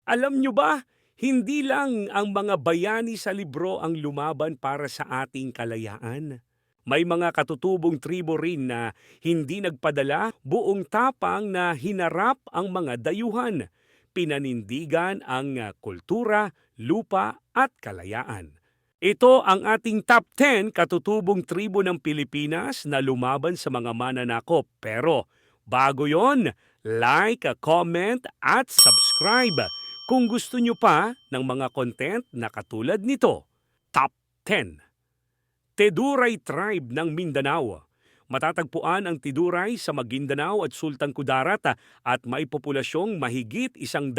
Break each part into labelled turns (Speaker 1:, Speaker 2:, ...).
Speaker 1: Alam nyo ba, hindi lang ang mga bayani sa libro ang lumaban para sa ating kalayaan. May mga katutubong tribo rin na hindi nagpadala, buong tapang na hinarap ang mga dayuhan. Pinanindigan ang kultura, lupa at kalayaan. Ito ang ating top 10 katutubong tribo ng Pilipinas na lumaban sa mga mananakop. Pero bago yon, like, comment at subscribe kung gusto nyo pa ng mga content na katulad nito. Top 10. Teduray Tribe ng Mindanao. Matatagpuan ang Tiduray sa Maguindanao at Sultan Kudarat at may populasyong mahigit 100,000.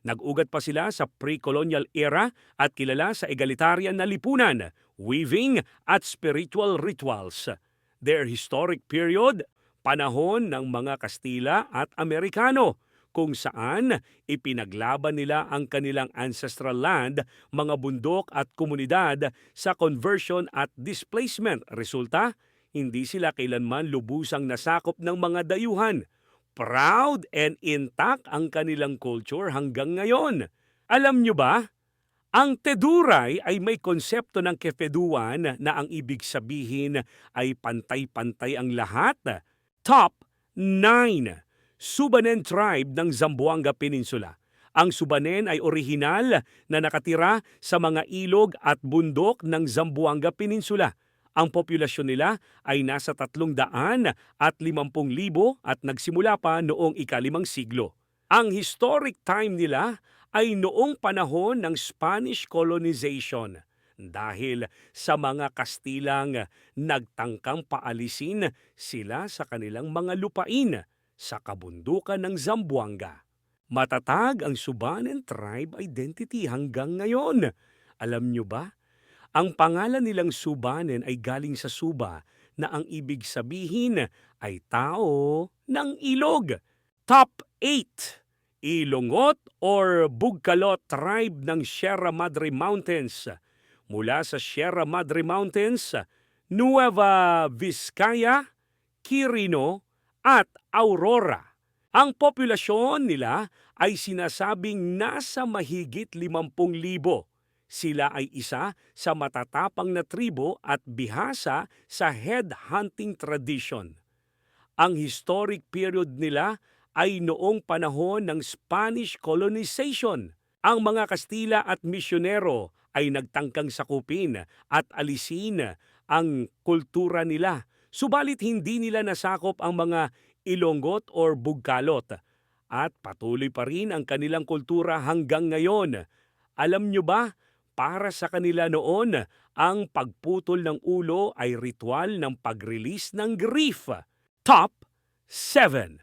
Speaker 1: Nag-ugat pa sila sa pre-colonial era at kilala sa egalitarian na lipunan, weaving at spiritual rituals. Their historic period, panahon ng mga Kastila at Amerikano, kung saan ipinaglaban nila ang kanilang ancestral land, mga bundok at komunidad sa conversion at displacement. Resulta, hindi sila kailanman lubusang nasakop ng mga dayuhan. Proud and intact ang kanilang culture hanggang ngayon. Alam nyo ba, ang Teduray ay may konsepto ng Kefeduan na ang ibig sabihin ay pantay-pantay ang lahat. Top 9. Subanen Tribe ng Zamboanga Peninsula. Ang Subanen ay orihinal na nakatira sa mga ilog at bundok ng Zamboanga Peninsula. Ang populasyon nila ay nasa 350,000 at nagsimula pa noong ika-5 siglo. Ang historic time nila ay noong panahon ng Spanish colonization dahil sa mga Kastilang nagtangkang paalisin sila sa kanilang mga lupain sa kabundukan ng Zamboanga. Matatag ang Subanen tribe identity hanggang ngayon. Alam nyo ba? Ang pangalan nilang Subanen ay galing sa Suba na ang ibig sabihin ay tao ng ilog. Top 8. Ilongot or Bugkalot tribe ng Sierra Madre Mountains. Mula sa Sierra Madre Mountains, Nueva Vizcaya, Quirino at Aurora. Ang populasyon nila ay sinasabing nasa mahigit 50,000. Sila ay isa sa matatapang na tribo at bihasa sa headhunting tradition. Ang historic period nila ay noong panahon ng Spanish colonization. Ang mga Kastila at misyonero ay nagtangkang sakupin at alisin ang kultura nila. Subalit hindi nila nasakop ang mga Ilonggot or Bugkalot at patuloy pa rin ang kanilang kultura hanggang ngayon. Alam nyo ba, para sa kanila noon, ang pagputol ng ulo ay ritual ng pag-release ng grief. Top 7.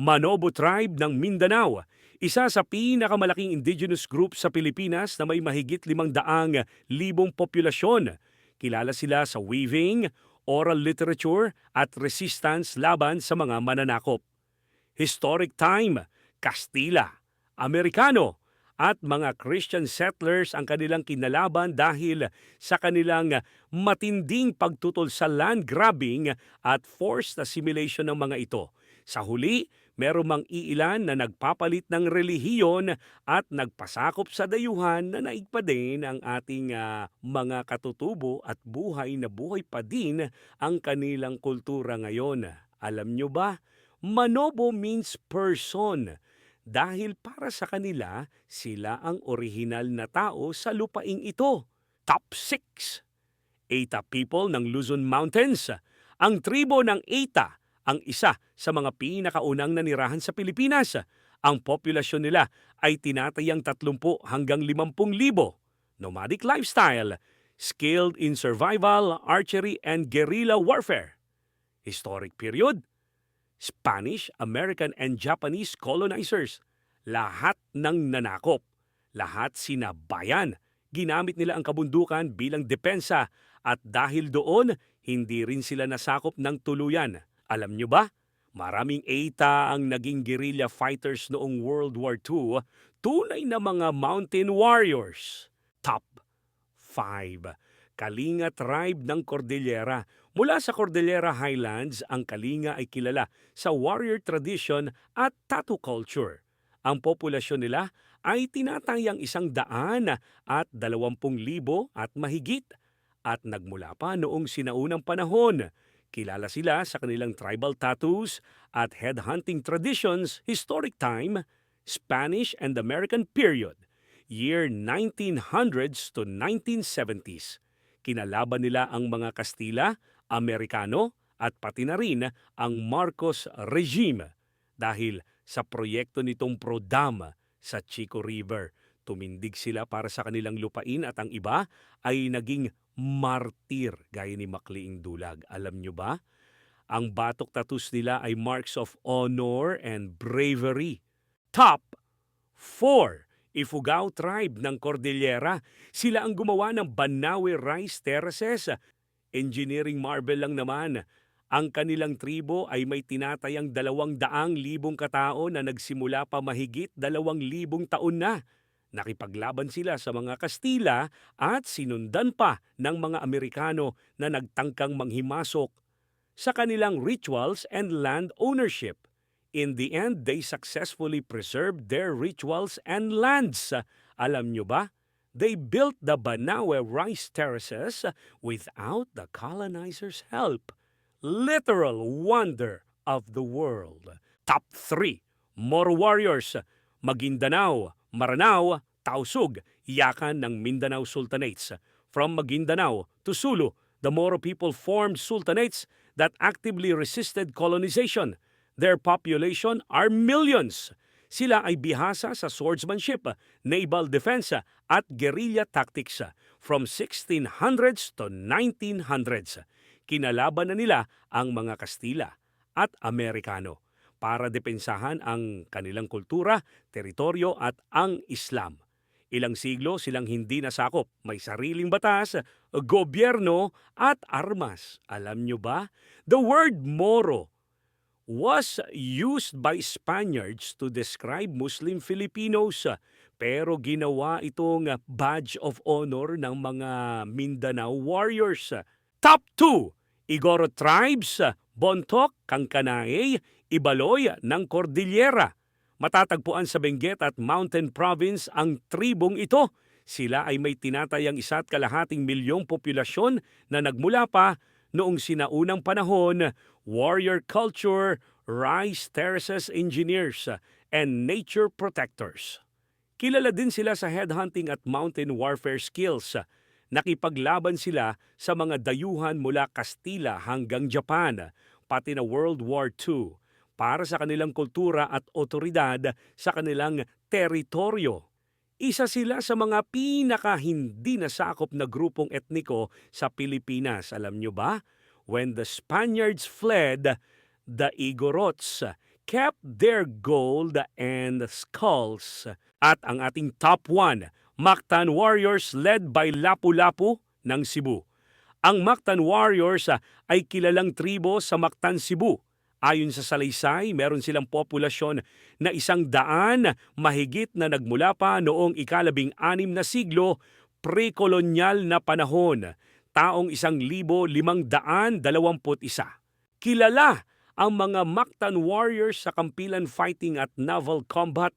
Speaker 1: Manobo Tribe ng Mindanao. Isa sa pinakamalaking indigenous group sa Pilipinas na may mahigit 500,000 populasyon. Kilala sila sa weaving, oral literature at resistance laban sa mga mananakop. Historic time, Kastila, Amerikano at mga Christian settlers ang kanilang kinalaban dahil sa kanilang matinding pagtutol sa land grabbing at forced assimilation ng mga ito. Sa huli, meron mang iilan na nagpapalit ng relihiyon at nagpasakop sa dayuhan na naigpa din ang ating mga katutubo at buhay na buhay pa din ang kanilang kultura ngayon. Alam nyo ba? Manobo means person dahil para sa kanila, sila ang orihinal na tao sa lupaing ito. Top 6. Eta people ng Luzon Mountains. Ang tribo ng Eta ang isa sa mga pinakaunang nanirahan sa Pilipinas. Ang populasyon nila ay tinatayang 30 hanggang 50,000. Nomadic lifestyle, skilled in survival, archery, and guerrilla warfare. Historic period, Spanish, American, and Japanese colonizers. Lahat ng nanakop, lahat sinabayan. Ginamit nila ang kabundukan bilang depensa at dahil doon, hindi rin sila nasakop ng tuluyan. Alam nyo ba? Maraming Eta ang naging guerrilla fighters noong World War II, tunay na mga mountain warriors. Top 5. Kalinga Tribe ng Cordillera. Mula sa Cordillera Highlands, ang Kalinga ay kilala sa warrior tradition at tattoo culture. Ang populasyon nila ay tinatayang 120,000 at mahigit at nagmula pa noong sinaunang panahon. Kilala sila sa kanilang tribal tattoos at headhunting traditions, historic time, Spanish and American period, year 1900s to 1970s. Kinalaban nila ang mga Kastila, Amerikano at pati na rin ang Marcos regime dahil sa proyekto nitong Prodam sa Chico River. Tumindig sila para sa kanilang lupain at ang iba ay naging martir gaya ni Macleing Dulag. Alam nyo ba? Ang batok tattoos nila ay marks of honor and bravery. Top 4. Ifugao tribe ng Cordillera. Sila ang gumawa ng Banawe Rice Terraces. Engineering marvel lang naman. Ang kanilang tribo ay may tinatayang 200,000 katao na nagsimula pa mahigit 2,000 taon na. Nakipaglaban sila sa mga Kastila at sinundan pa ng mga Amerikano na nagtangkang manghimasok sa kanilang rituals and land ownership. In the end, they successfully preserved their rituals and lands. Alam nyo ba? They built the Banawe Rice Terraces without the colonizers' help. Literal wonder of the world. Top 3. Moro warriors. Maguindanao, Maranao, Tausug, Yakan ng Mindanao Sultanates. From Maguindanao to Sulu, the Moro people formed sultanates that actively resisted colonization. Their population are millions. Sila ay bihasa sa swordsmanship, naval defense at guerrilla tactics from 1600s to 1900s. Kinalaban na nila ang mga Kastila at Amerikano para depensahan ang kanilang kultura, teritoryo at ang Islam. Ilang siglo silang hindi nasakop. May sariling batas, gobyerno at armas. Alam nyo ba? The word Moro was used by Spaniards to describe Muslim Filipinos, pero ginawa itong badge of honor ng mga Mindanao warriors. Top 2. Igorot tribes, Bontoc, Kangkanaey, Ibaloy ng Cordillera. Matatagpuan sa Benguet at Mountain Province ang tribong ito. Sila ay may tinatayang 1.5 milyong populasyon na nagmula pa noong sinaunang panahon, warrior culture, rice terraces engineers, and nature protectors. Kilala din sila sa headhunting at mountain warfare skills. Nakipaglaban sila sa mga dayuhan mula Kastila hanggang Japan, pati na World War II, para sa kanilang kultura at otoridad sa kanilang teritoryo. Isa sila sa mga pinaka hindi nasakop na grupong etniko sa Pilipinas. Alam nyo ba? When the Spaniards fled, the Igorots kept their gold and skulls. At ang ating top 1, Mactan Warriors led by Lapu-Lapu ng Cebu. Ang Mactan Warriors ay kilalang tribo sa Mactan, Cebu. Ayon sa salaysay, meron silang populasyon na 100 mahigit na nagmula pa noong ika-16 na siglo, pre-kolonyal na panahon, taong 1,521. Kilala ang mga Mactan Warriors sa kampilan fighting at naval combat.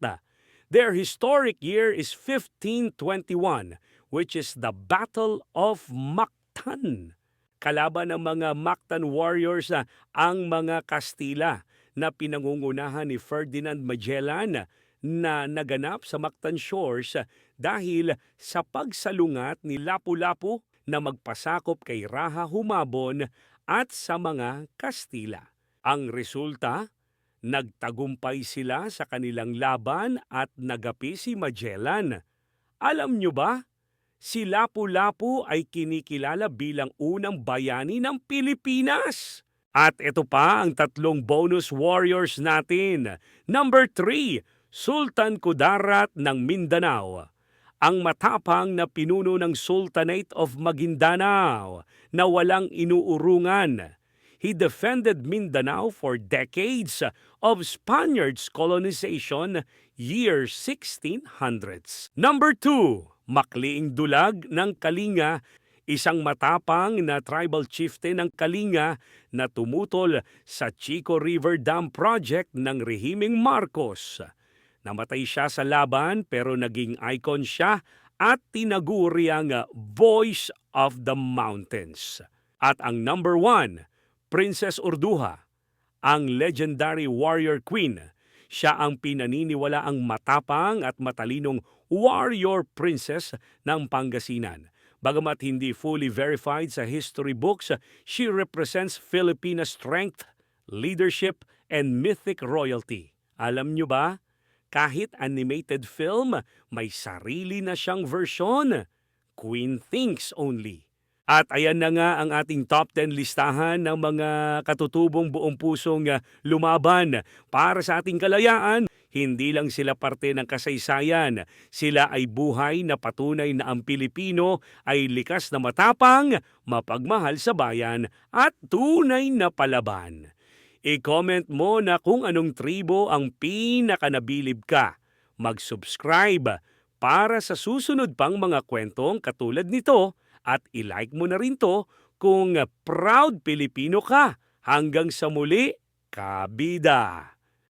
Speaker 1: Their historic year is 1521, which is the Battle of Mactan. Kalaban ng mga Mactan warriors ang mga Kastila na pinangungunahan ni Ferdinand Magellan na naganap sa Mactan shores dahil sa pagsalungat ni Lapu-Lapu na magpasakop kay Raha Humabon at sa mga Kastila. Ang resulta, nagtagumpay sila sa kanilang laban at nagapi si Magellan. Alam nyo ba? Si Lapu-Lapu ay kinikilala bilang unang bayani ng Pilipinas. At ito pa ang 3 bonus warriors natin. Number 3, Sultan Kudarat ng Mindanao. Ang matapang na pinuno ng Sultanate of Maguindanao na walang inuurungan. He defended Mindanao for decades of Spaniards colonization, year 1600s. Number 2, Macleing Dulag ng Kalinga, isang matapang na tribal chieftain ng Kalinga na tumutol sa Chico River Dam Project ng rehimeng Marcos. Namatay siya sa laban pero naging icon siya at tinaguri ang Voice of the Mountains. At ang number 1, Princess Urduha, ang legendary warrior queen. Siya ang pinaniniwalaang matapang at matalinong warrior princess ng Pangasinan. Bagamat hindi fully verified sa history books, she represents Filipina strength, leadership, and mythic royalty. Alam nyo ba? Kahit animated film, may sarili na siyang version. Queen thinks only. At ayan na nga ang ating top 10 listahan ng mga katutubong buong pusong lumaban para sa ating kalayaan. Hindi lang sila parte ng kasaysayan, sila ay buhay na patunay na ang Pilipino ay likas na matapang, mapagmahal sa bayan at tunay na palaban. I-comment mo na kung anong tribo ang pinakanabilib ka. Mag-subscribe para sa susunod pang mga kwentong katulad nito at i-like mo na rin to kung proud Pilipino ka. Hanggang sa muli, kabida!